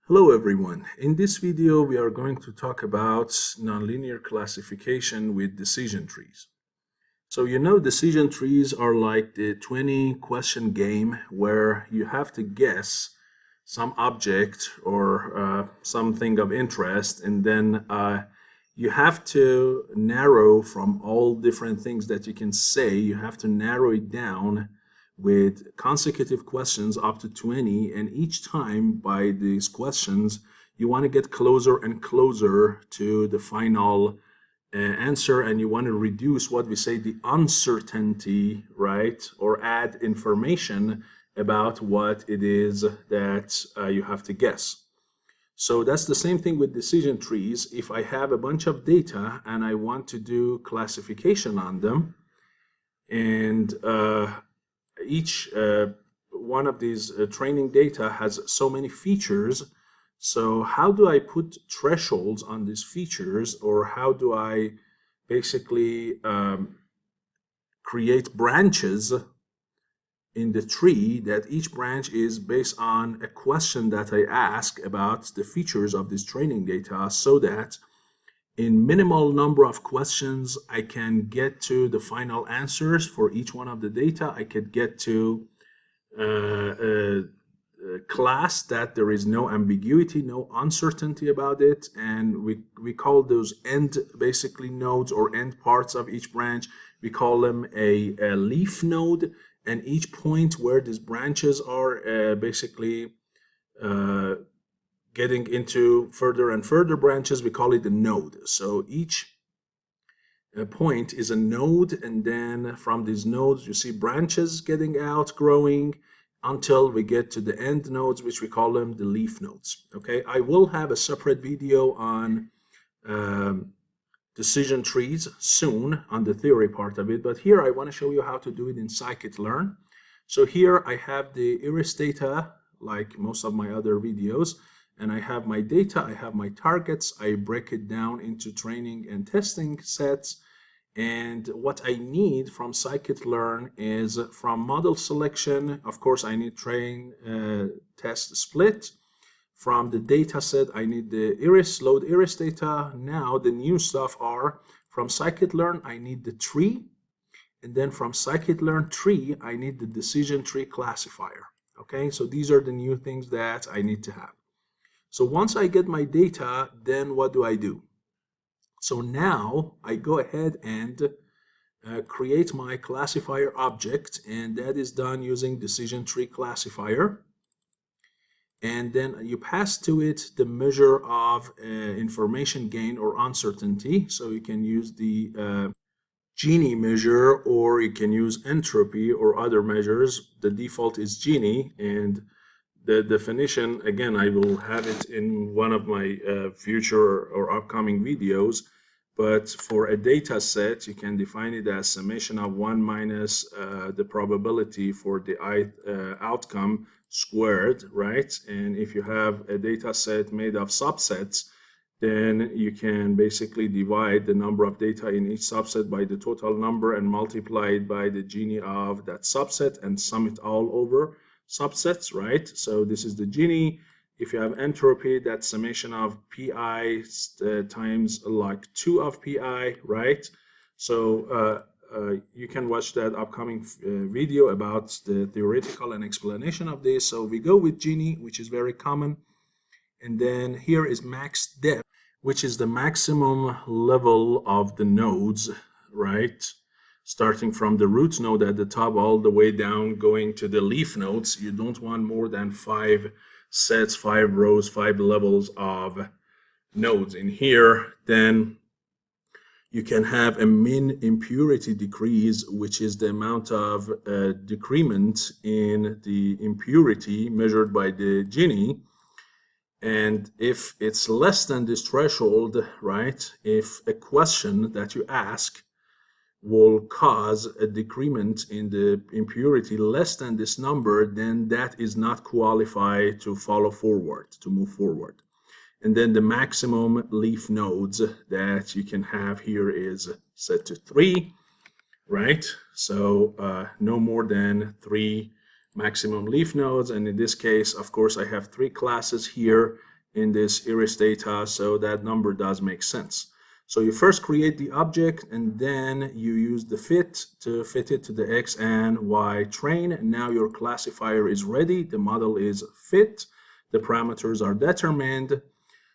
Hello everyone. In this video we are going to talk about nonlinear classification with decision trees. So decision trees are like the 20 question game where you have to guess some object or something of interest, and then you have to narrow from all different things that you can say. You have to narrow it down with consecutive questions up to 20, and each time by these questions you want to get closer and closer to the final answer, and you want to reduce what we say the uncertainty, right, or add information about what it is that you have to guess. So that's the same thing with decision trees. If I have a bunch of data and I want to do classification on them, and each one of these training data has so many features, so how do I put thresholds on these features, or how do I basically create branches in the tree that each branch is based on a question that I ask about the features of this training data, so that in minimal number of questions I can get to the final answers for each one of the data. I could get to a class that there is no ambiguity, no uncertainty about it, and we call those end basically nodes or end parts of each branch. We call them a leaf node, and each point where these branches are basically getting into further and further branches, we call it a node. So each point is a node, and then from these nodes you see branches getting out, growing, until we get to the end nodes, which we call them the leaf nodes. Okay, I will have a separate video on decision trees soon on the theory part of it, but here I want to show you how to do it in Scikit-Learn. So here I have the iris data, like most of my other videos, and I have my data, I have my targets, I break it down into training and testing sets. And what I need from Scikit-Learn is from model selection, of course I need train test split. From the data set I need the iris, load iris data. Now the new stuff are from Scikit-Learn I need the tree, and then from Scikit-Learn tree I need the decision tree classifier. Okay, so these are the new things that I need to have. So once I get my data, then what do I do? So now I go ahead and create my classifier object, and that is done using decision tree classifier. And then you pass to it the measure of information gain or uncertainty. So you can use the Gini measure, or you can use entropy or other measures. The default is Gini, and the definition, again, I will have it in one of my future or upcoming videos, but for a data set, you can define it as summation of 1 minus the probability for the outcome squared, right? And if you have a data set made of subsets, then you can basically divide the number of data in each subset by the total number and multiply it by the Gini of that subset and sum it all over subsets, right? So this is the Gini. If you have entropy, that's summation of pi times like 2 of pi, right? So you can watch that upcoming video about the theoretical and explanation of this. So we go with Gini, which is very common, and then here is max depth, which is the maximum level of the nodes, right? Starting from the root node at the top all the way down, going to the leaf nodes. You don't want more than 5 sets, 5 rows, 5 levels of nodes in here. Then you can have a min impurity decrease, which is the amount of decrement in the impurity measured by the Gini. And if it's less than this threshold, right, if a question that you ask will cause a decrement in the impurity less than this number, then that is not qualified to follow forward, to move forward. And then the maximum leaf nodes that you can have here is set to 3, right? So no more than 3 maximum leaf nodes. And in this case, of course, I have 3 classes here, in this iris data, so that number does make sense. So you first create the object, and then you use the fit to fit it to the X and Y train. And now your classifier is ready. The model is fit. The parameters are determined.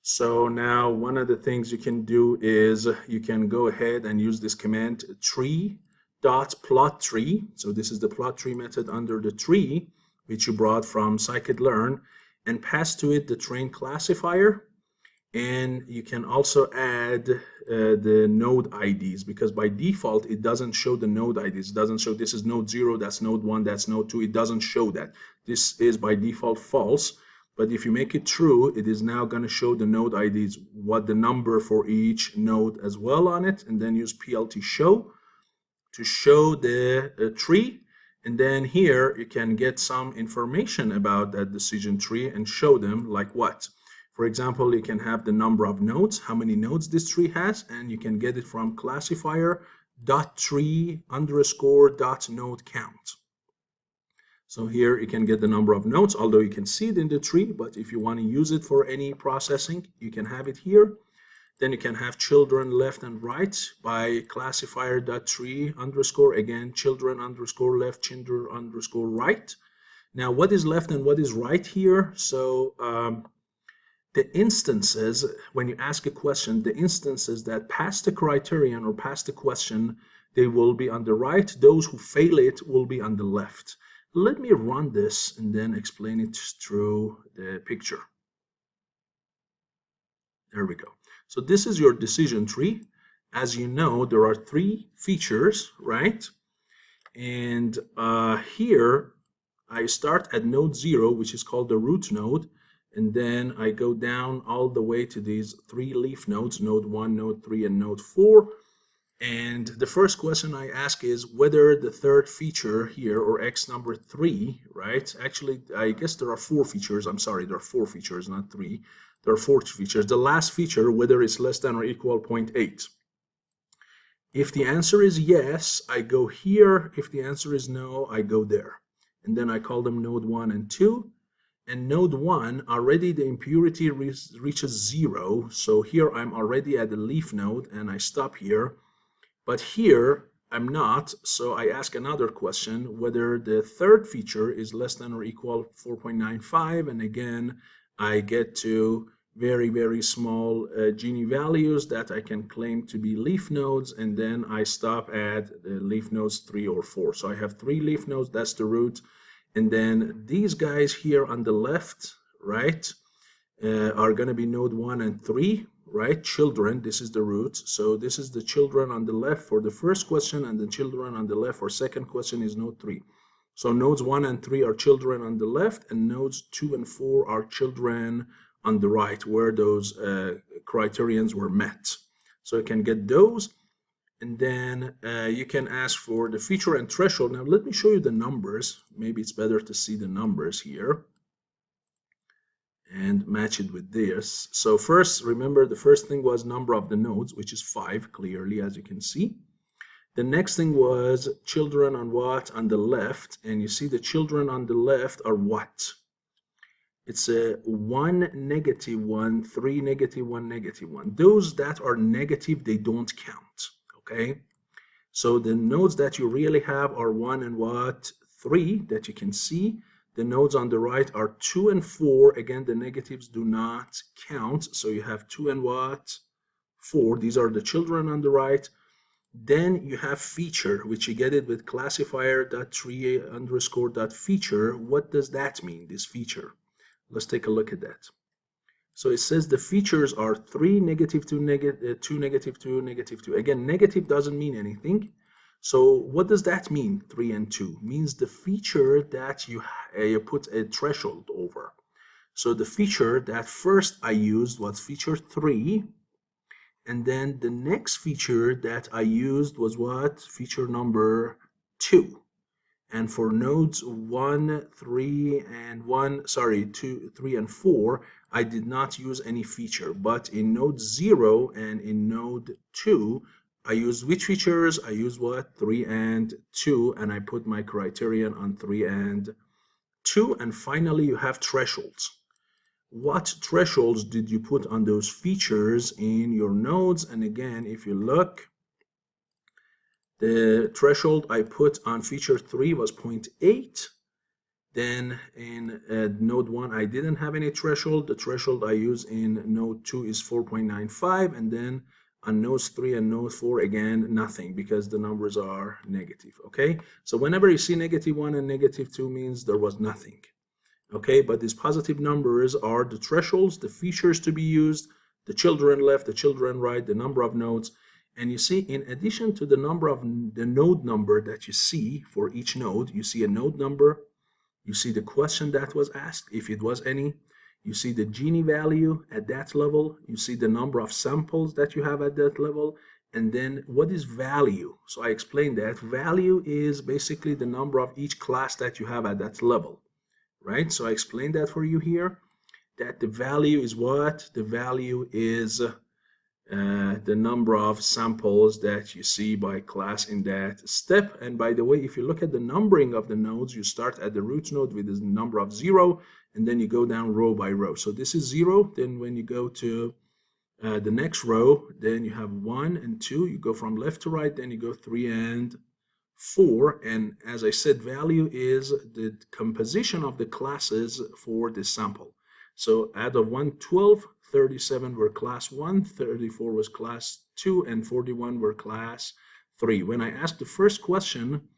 So now one of the things you can do is you can go ahead and use this command tree.plotTree. So this is the plot tree method under the tree, which you brought from Scikit-Learn, and pass to it the train classifier. And you can also add the node IDs, because by default it doesn't show the node IDs. It doesn't show this is node 0, that's node 1, that's node 2. It doesn't show that. This is by default false. But if you make it true, it is now going to show the node IDs, what the number for each node as well on it, and then use PLT show to show the tree. And then here you can get some information about that decision tree and show them like what. For example, you can have the number of nodes, how many nodes this tree has, and you can get it from classifier.tree_.node_count. So here you can get the number of nodes, although you can see it in the tree, but if you want to use it for any processing, you can have it here. Then you can have children left and right by classifier.tree_, again, children_left, children_right. Now, what is left and what is right here? So the instances, when you ask a question, the instances that pass the criterion or pass the question, they will be on the right. Those who fail it will be on the left. Let me run this and then explain it through the picture. There we go. So this is your decision tree. As you know, there are 3 features, right? And here I start at node 0, which is called the root node. And then I go down all the way to these 3 leaf nodes, node 1, node 3, and node 4. And the first question I ask is whether the third feature here, or X number 3, right? Actually, I guess there are 4 features. I'm sorry, there are 4 features, not 3. There are 4 features. The last feature, whether it's less than or equal 0.8. If the answer is yes, I go here. If the answer is no, I go there. And then I call them node 1 and 2. And node 1, already the impurity reaches 0. So here I'm already at the leaf node and I stop here. But here I'm not, so I ask another question, whether the third feature is less than or equal 4.95, and again I get to very, very small Gini values that I can claim to be leaf nodes, and then I stop at the leaf nodes 3 or 4. So I have 3 leaf nodes, that's the root, and then these guys here on the left, right, are going to be node 1 and 3. Right, children, this is the root. So this is the children on the left for the first question, and the children on the left for second question is node 3. So nodes 1 and 3 are children on the left, and nodes 2 and 4 are children on the right, where those criterions were met. So you can get those, and then you can ask for the feature and threshold. Now let me show you the numbers. Maybe it's better to see the numbers here and match it with this. So first, remember, the first thing was number of the nodes, which is 5, clearly, as you can see. The next thing was children on what? On the left. And you see the children on the left are what? It's a 1, -1, 3, -1, -1. Those that are negative, they don't count, okay? So the nodes that you really have are 1 and what? 3, that you can see. The nodes on the right are 2 and 4. Again, the negatives do not count. So you have 2 and what? 4. These are the children on the right. Then you have feature, which you get it with classifier.tree_.feature. What does that mean, this feature? Let's take a look at that. So it says the features are 3, -2, -2, -2, -2. Again, negative doesn't mean anything. So what does that mean, 3 and 2? Means the feature that you put a threshold over. So the feature that first I used was feature 3, and then the next feature that I used was what? Feature number 2. And for nodes 1, 3, and 2, 3, and 4, I did not use any feature. But in node 0 and in node 2, I used which features? I used what? 3 and 2, and I put my criterion on 3 and 2. And finally, you have thresholds. what thresholds did you put on those features in your nodes? And again, if you look, the threshold I put on feature 3 was 0.8. Then in node 1, I didn't have any threshold. The threshold I use in node 2 is 4.95. And then on nodes 3 and node 4, again, nothing, because the numbers are negative, okay? So whenever you see -1 and -2 means there was nothing, okay? But these positive numbers are the thresholds, the features to be used, the children left, the children right, the number of nodes. And you see, in addition to the number of the node number that you see for each node, you see a node number, you see the question that was asked, if it was any, you see the Gini value at that level, you see the number of samples that you have at that level, and then what is value? So I explained that. Value is basically the number of each class that you have at that level, right? So I explained that for you here, that the value is what? The value is the number of samples that you see by class in that step. And by the way, if you look at the numbering of the nodes, you start at the root node with the number of 0, and then you go down row by row. So this is 0. Then when you go to the next row, then you have 1 and 2. You go from left to right, then you go 3 and 4. And as I said, value is the composition of the classes for this sample. So out of 112, 37 were class 1, 34 was class 2, and 41 were class 3. When I asked the first question,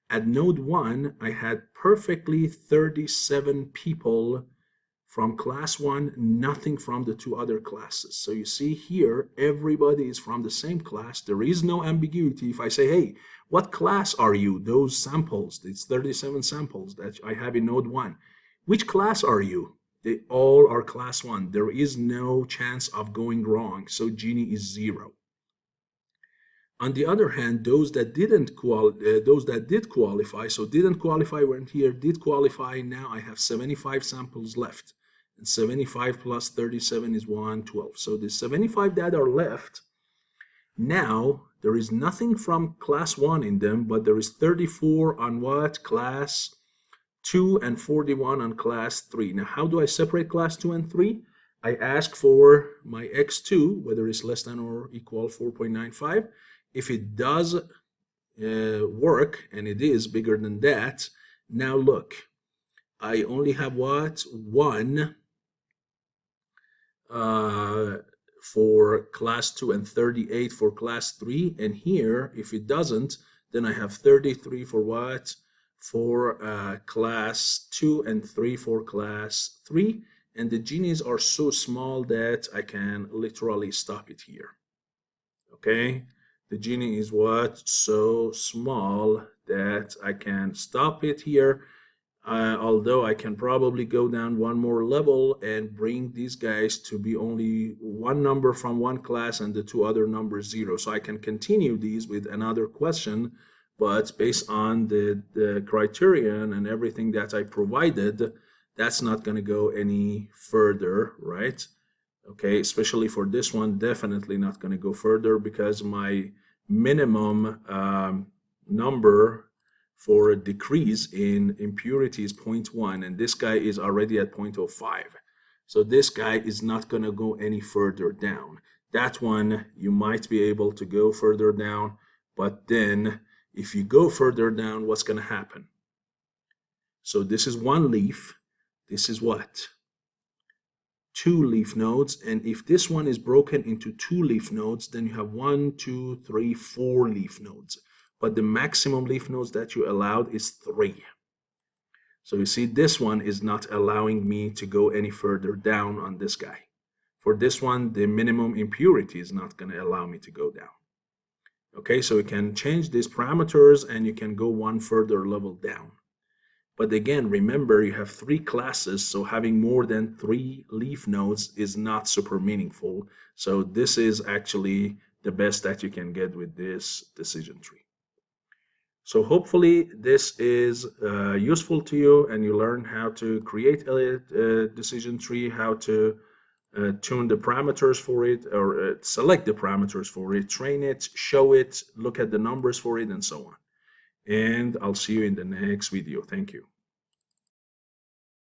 at node 1, I had perfectly 37 people from class 1, nothing from the 2 other classes. So you see here, everybody is from the same class. There is no ambiguity. If I say, hey, what class are you? Those samples, these 37 samples that I have in node 1, which class are you? They all are class 1. There is no chance of going wrong. So Gini is 0. On the other hand, those that did qualify, so didn't qualify weren't here, did qualify, now I have 75 samples left. And 75 plus 37 is 112. So the 75 that are left, now there is nothing from class 1 in them, but there is 34 on what? Class 2 and 41 on class 3. Now, how do I separate class 2 and 3? I ask for my x2, whether it's less than or equal 4.95. If it does work, and it is bigger than that, now look, I only have what? 1 for class 2 and 38 for class 3. And here, if it doesn't, then I have 33 for what? For class 2 and 3 for class 3. And the Ginis are so small that I can literally stop it here. Okay? The Gini is what? So small that I can stop it here. Although I can probably go down one more level and bring these guys to be only one number from one class and the 2 other numbers 0. So I can continue these with another question, but based on the criterion and everything that I provided, that's not going to go any further, right? Okay, especially for this one, definitely not going to go further, because my minimum number for a decrease in impurity is 0.1, and this guy is already at 0.05. So this guy is not going to go any further down. That one, you might be able to go further down, but then if you go further down, what's going to happen? So this is 1 leaf. This is what? 2 leaf nodes. And if this one is broken into 2 leaf nodes, then you have 1, 2, 3, 4 leaf nodes. But the maximum leaf nodes that you allowed is 3. So you see, this one is not allowing me to go any further down on this guy. For this one, the minimum impurity is not going to allow me to go down. Okay, so you can change these parameters and you can go one further level down. But again, remember, you have 3 classes, so having more than 3 leaf nodes is not super meaningful. So this is actually the best that you can get with this decision tree. So hopefully this is useful to you, and you learn how to create a decision tree, how to tune the parameters for it, or select the parameters for it, train it, show it, look at the numbers for it, and so on. And I'll see you in the next video. Thank you.